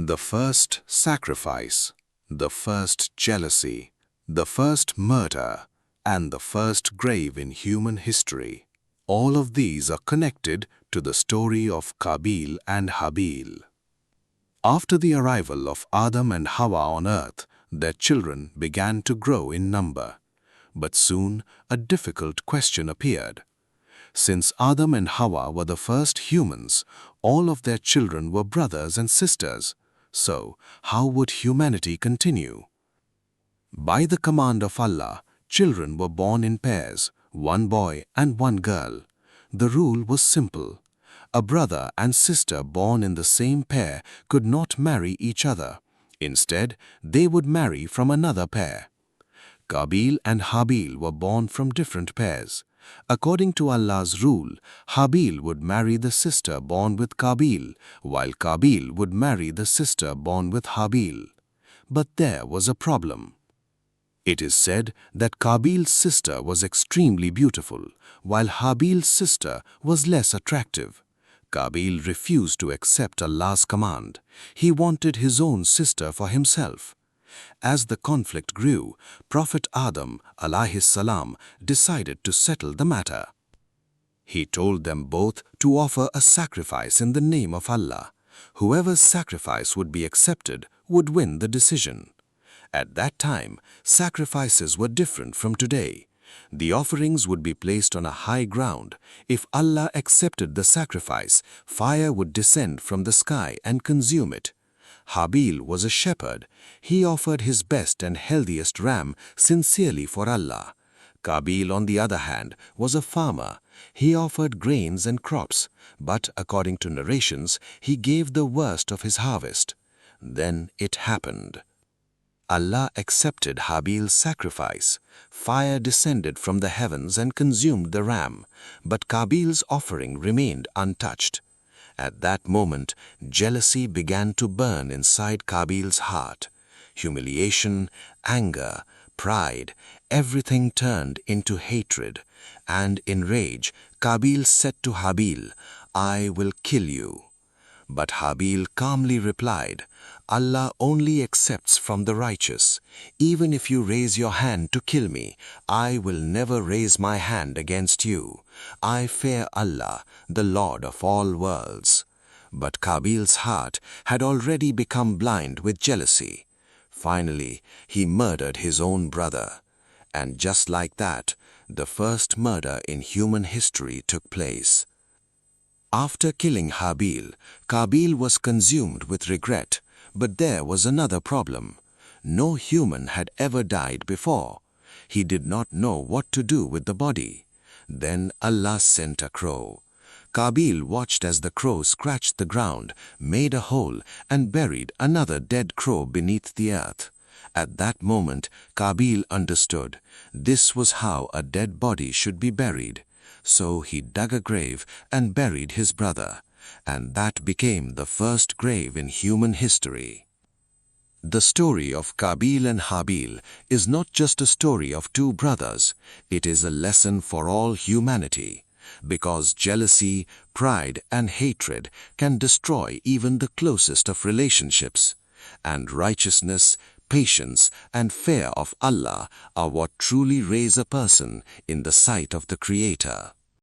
The first sacrifice, the first jealousy, the first murder, and the first grave in human history. All of these are connected to the story of Qabil and Habil. After the arrival of Adam and Hawwa on earth, their children began to grow in number. But soon a difficult question appeared. Since Adam and Hawwa were the first humans, all of their children were brothers and sisters. So, how would humanity continue? By the command of Allah, children were born in pairs, one boy and one girl. The rule was simple. A brother and sister born in the same pair could not marry each other. Instead, they would marry from another pair. Qabil and Habil were born from different pairs. According to Allah's rule, Habil would marry the sister born with Qabil, while Qabil would marry the sister born with Habil. But there was a problem. It is said that Qabil's sister was extremely beautiful, while Habil's sister was less attractive. Qabil refused to accept Allah's command. He wanted his own sister for himself. As the conflict grew, Prophet Adam alayhi salam decided to settle the matter. He told them both to offer a sacrifice in the name of Allah. Whoever's sacrifice would be accepted would win the decision. At that time, sacrifices were different from today. The offerings would be placed on a high ground. If Allah accepted the sacrifice, fire would descend from the sky and consume it. Habil was a shepherd. He offered his best and healthiest ram sincerely for Allah. Qabil, on the other hand, was a farmer. He offered grains and crops, but according to narrations, he gave the worst of his harvest. Then it happened. Allah accepted Habil's sacrifice. Fire descended from the heavens and consumed the ram, but Qabil's offering remained untouched. At that moment, jealousy began to burn inside Qabil's heart. Humiliation, anger, pride, everything turned into hatred. And in rage, Qabil said to Habil, "I will kill you." But Habil calmly replied, "Allah only accepts from the righteous. Even if you raise your hand to kill me, I will never raise my hand against you. I fear Allah, the Lord of all worlds." But Qabil's heart had already become blind with jealousy. Finally, he murdered his own brother. And just like that, the first murder in human history took place. After killing Habil, Qabil was consumed with regret. But there was another problem. No human had ever died before. He did not know what to do with the body. Then Allah sent a crow. Qabil watched as the crow scratched the ground, made a hole, and buried another dead crow beneath the earth. At that moment, Qabil understood. This was how a dead body should be buried. So he dug a grave and buried his brother. And that became the first grave in human history. The story of Qabil and Habil is not just a story of two brothers. It is a lesson for all humanity. Because jealousy, pride, and hatred can destroy even the closest of relationships. And righteousness, patience, and fear of Allah are what truly raise a person in the sight of the Creator.